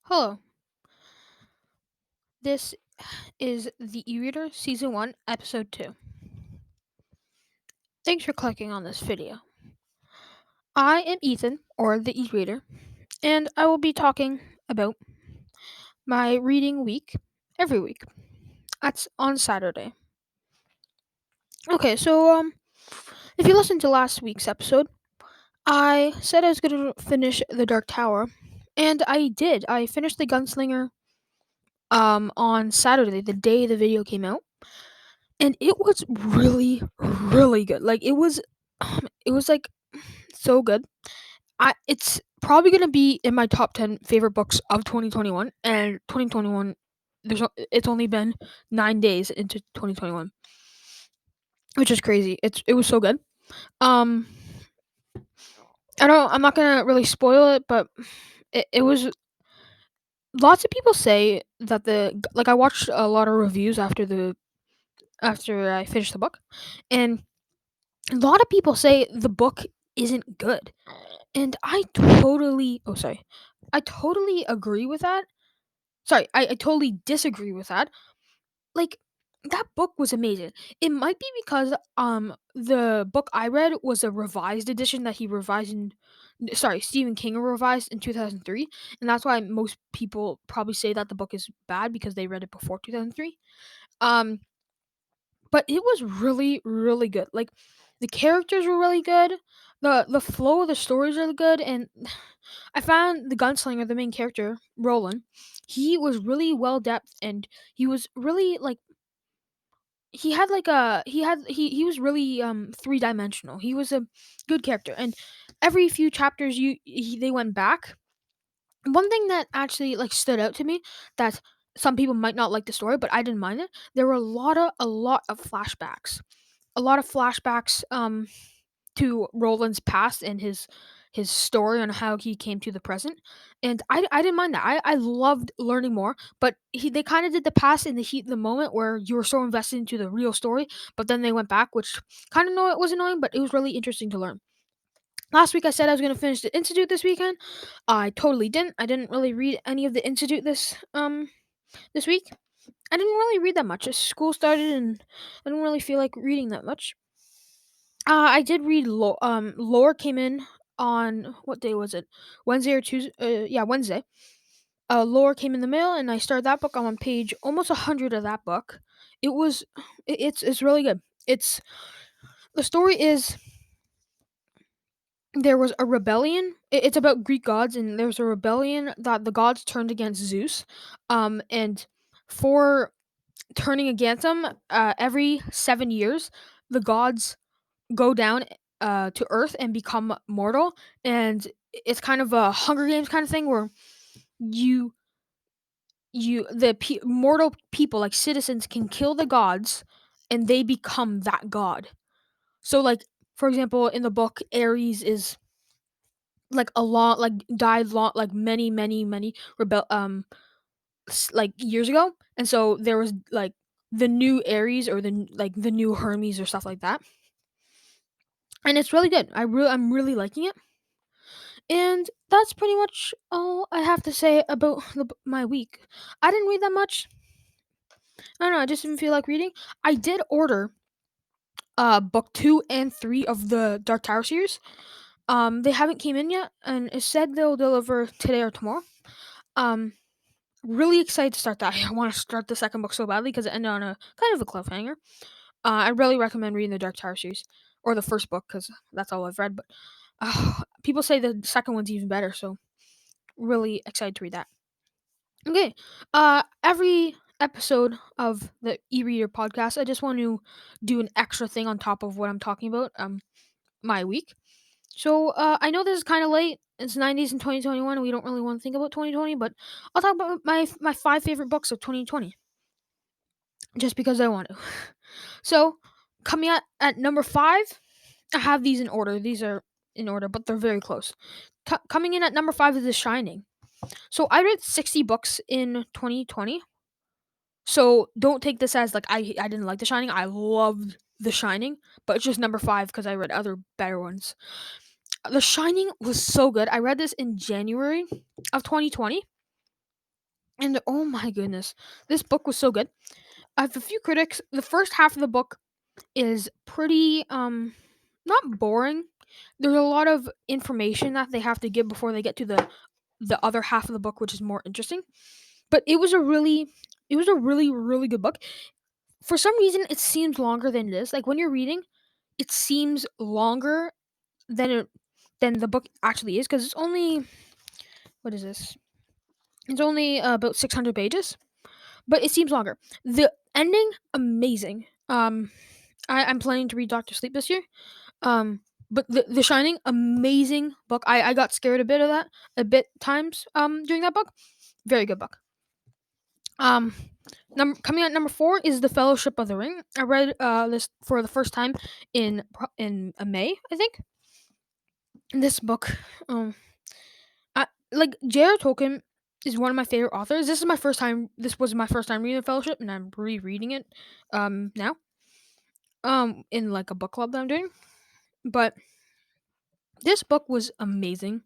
Hello, this is the e-reader season 1 episode 2. Thanks for clicking on this video. I am Ethan, or the e-reader, and I will be talking about my reading week every week. That's on Saturday. Okay, so if you listened to last week's episode, I said I was going to finish The Dark Tower, and I did. I finished the Gunslinger on Saturday, the day the video came out. And it was really, really good. Like it was like so good. It's probably gonna be in my top 10 favorite books of 2021. And 2021, it's only been 9 days into 2021, which is crazy. It was so good. Um, I'm not gonna really spoil it, but it was. Lots of people say that I watched a lot of reviews after I finished the book, and a lot of people say the book isn't good. And I totally agree with that. Sorry, I totally disagree with that. Like, that book was amazing. It might be because the book I read was a revised edition that he revised in sorry, Stephen King revised in 2003, and that's why most people probably say that the book is bad because they read it before 2003. Um but it was really, really good. Like, the characters were really good. The flow of the story is really good, and I found the gunslinger, the main character, Roland, he was really well depth, and he was really like he was really three dimensional. He was a good character, and every few chapters they went back. One thing that actually like stood out to me that some people might not like the story, but I didn't mind it. There were a lot of flashbacks, to Roland's past and his story on how he came to the present. And I didn't mind that. I loved learning more, but they kind of did the past in the heat of the moment where you were so invested into the real story, but then they went back, which kind of know it was annoying, but it was really interesting to learn. Last week I said I was going to finish the Institute this weekend. I totally didn't. I didn't really read any of the Institute this week. I didn't really read that much. As school started and I didn't really feel like reading that much. I did read Lore came in on what day was it? Wednesday or Tuesday? Yeah, Wednesday. Lore came in the mail, and I started that book. I'm on page almost 100 of that book. It was, it's really good. It's the story is there was a rebellion. It's about Greek gods, and there was a rebellion that the gods turned against Zeus. And for turning against him, every 7 years, the gods go down to Earth and become mortal, and it's kind of a Hunger Games kind of thing where you mortal people like citizens can kill the gods, and they become that god. So like for example, in the book, Ares is like a lot like died long like many rebel like years ago, and so there was like the new Ares or the new Hermes or stuff like that, and it's really good. I'm really liking it. And that's pretty much all I have to say about my week. I didn't read that much. I don't know. I just didn't feel like reading. I did order book 2 and 3 of the Dark Tower series. They haven't came in yet, and it said they'll deliver today or tomorrow. Um, really excited to start that. I want to start the second book so badly because it ended on a kind of a cliffhanger. I really recommend reading the Dark Tower series or the first book because that's all I've read. But people say the second one's even better, so really excited to read that. Okay. Every episode of the e-reader podcast, I just want to do an extra thing on top of what I'm talking about. My week. So I know this is kind of late. It's 90s in 2021, and we don't really want to think about 2020. But I'll talk about my 5 favorite books of 2020, just because I want to. So coming at number 5, I have these in order. These are in order, but they're very close. Coming in at number 5 is The Shining. So I read 60 books in 2020. So don't take this as like I didn't like The Shining. I loved The Shining, but it's just number 5 because I read other better ones. The Shining was so good. I read this in January of 2020, And oh my goodness, this book was so good. I have a few critics. The first half of the book is pretty not boring. There's a lot of information that they have to give before they get to the other half of the book, which is more interesting. But it was a really good book. For some reason, it seems longer than it is. Like when you're reading, it seems longer than the book actually is, because it's only, what is this? It's only about 600 pages, but it seems longer. The ending, amazing. I'm planning to read Doctor Sleep this year. But the Shining, amazing book. I got scared a bit times during that book. Very good book. Um, coming at number 4 is The Fellowship of the Ring. I read this for the first time in May, I think. This book, like J.R. Tolkien is one of my favorite authors. This is my first time. This was my first time reading The Fellowship, and I'm rereading it now in like a book club that I'm doing. But this book was amazing.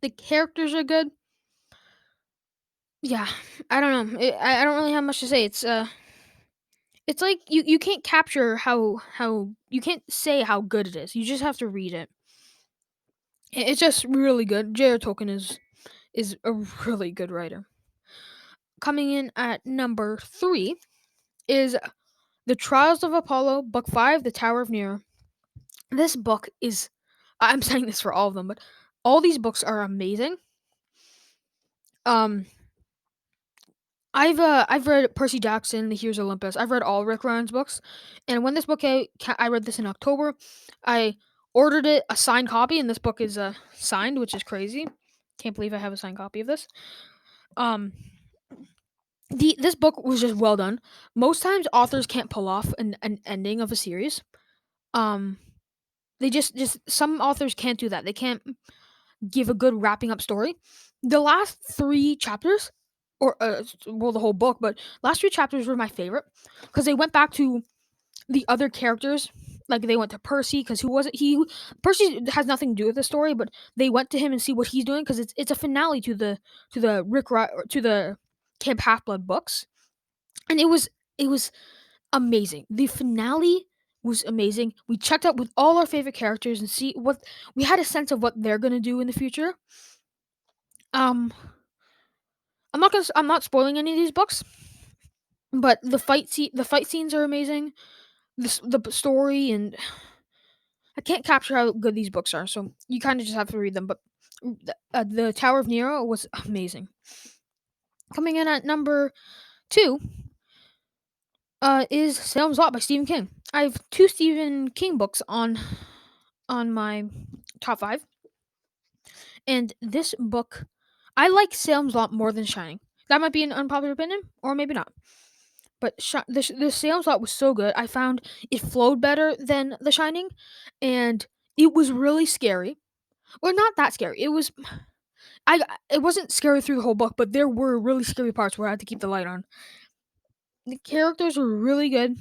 The characters are good. Yeah, I don't know. I don't really have much to say. It's like you can't capture how you can't say how good it is. You just have to read it. It's just really good. J.R. Tolkien is a really good writer. Coming in at number 3 is The Trials of Apollo, Book 5, The Tower of Nero. This book is, I'm saying this for all of them, but all these books are amazing. Um, I've read Percy Jackson, The Heroes of Olympus. I've read all Rick Ryan's books, and when this book came, I read this in October. I ordered it a signed copy, and this book is signed, which is crazy. Can't believe I have a signed copy of this. Um, this book was just well done. Most times, authors can't pull off an ending of a series. Um, they just some authors can't do that. They can't give a good wrapping up story. The last 3 chapters, or well, the whole book, but last 3 chapters were my favorite because they went back to the other characters. Like they went to Percy, because who was it? Percy has nothing to do with the story, but they went to him and see what he's doing, because it's a finale to the Camp Half Blood books, and it was amazing. The finale was amazing. We checked out with all our favorite characters and see what we had a sense of what they're gonna do in the future. Um, I'm not spoiling any of these books, but the fight scenes are amazing. The story, and I can't capture how good these books are, so you kind of just have to read them. But the Tower of Nero was amazing. Coming in at number 2 is Salem's Lot by Stephen King. I have 2 Stephen King books on my top 5, and this book, I like Salem's Lot more than Shining. That might be an unpopular opinion, or maybe not. But the Salem's Lot was so good. I found it flowed better than The Shining, and it was really scary. Well, not that scary. I it wasn't scary through the whole book, but there were really scary parts where I had to keep the light on. The characters were really good,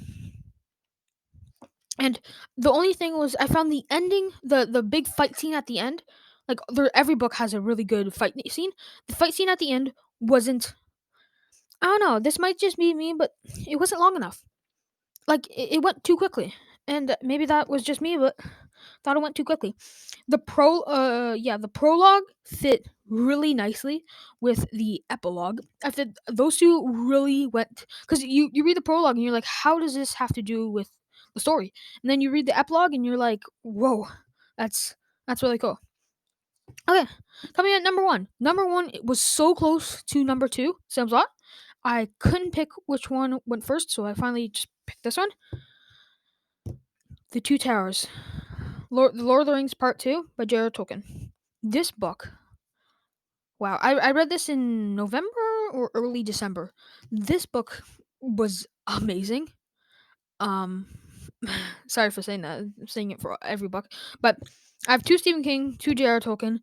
and the only thing was I found the ending, the big fight scene at the end. Like every book has a really good fight scene. The fight scene at the end wasn't. I don't know. This might just be me, but it wasn't long enough. Like it went too quickly, and maybe that was just me, but thought it went too quickly. The prologue fit really nicely with the epilogue. I think those two really went, because you read the prologue and you're like, how does this have to do with the story? And then you read the epilogue and you're like, whoa, that's really cool. Okay, coming at number 1. Number 1, it was so close to number 2, Sam's Lot. I couldn't pick which one went first, so I finally just picked this one. The Two Towers. The Lord of the Rings Part 2 by J.R. Tolkien. This book, wow, I read this in November or early December. This book was amazing. Um, sorry for saying that. I'm saying it for every book. But I have 2 Stephen King, 2 J.R. Tolkien.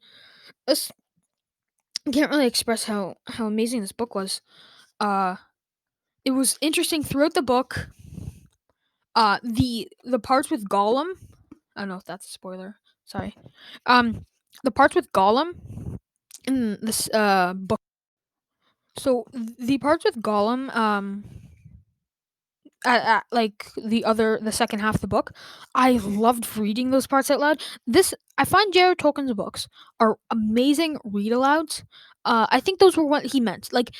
This, I can't really express how amazing this book was. Uh, it was interesting throughout the book. The parts with Gollum, I don't know if that's a spoiler. Sorry. The parts with Gollum in this book. So the parts with Gollum, at like the second half of the book, I loved reading those parts out loud. This I find Jared Tolkien's books are amazing read alouds. I think those were what he meant. Like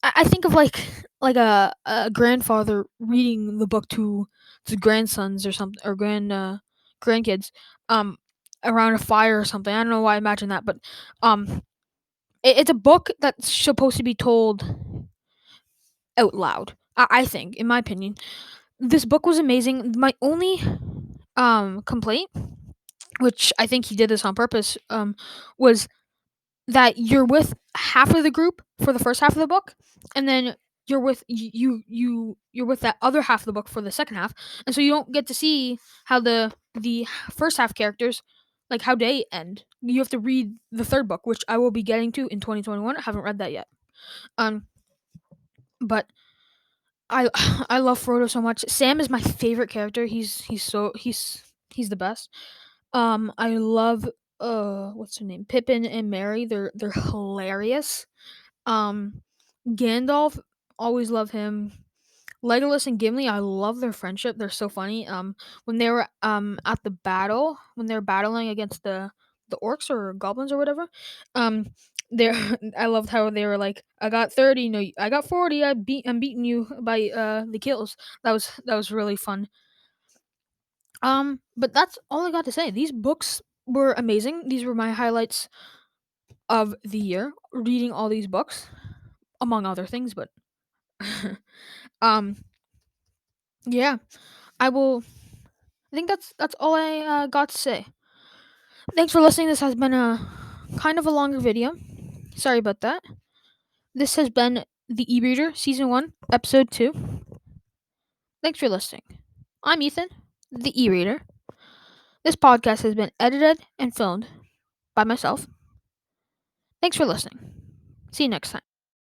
I think of like a grandfather reading the book to grandsons or something, or grandkids, um around a fire or something. I don't know why I imagine that, but um it's a book that's supposed to be told out loud. I think, in my opinion, this book was amazing. My only complaint, which I think he did this on purpose, was that you're with half of the group for the first half of the book, and then you're with that other half of the book for the second half, and so you don't get to see how the first half characters, like how they end. You have to read the third book, which I will be getting to in 2021. I haven't read that yet. Um, but I I love Frodo so much. Sam is my favorite character. He's the best. I love what's her name? Pippin and Mary. They're hilarious. Um, Gandalf, always love him. Legolas and Gimli, I love their friendship. They're so funny. When they were at the battle, when they're battling against the orcs or goblins or whatever, um, they I loved how they were like, "I got 30, no, I got 40. I'm beating you by the kills." That was really fun. But that's all I got to say. These books were amazing. These were my highlights of the year. Reading all these books, among other things, but um, yeah, I will. I think that's all I got to say. Thanks for listening. This has been a kind of a longer video. Sorry about that. This has been the E-Reader Season 1, Episode 2. Thanks for listening. I'm Ethan, the E-Reader. This podcast has been edited and filmed by myself. Thanks for listening. See you next time.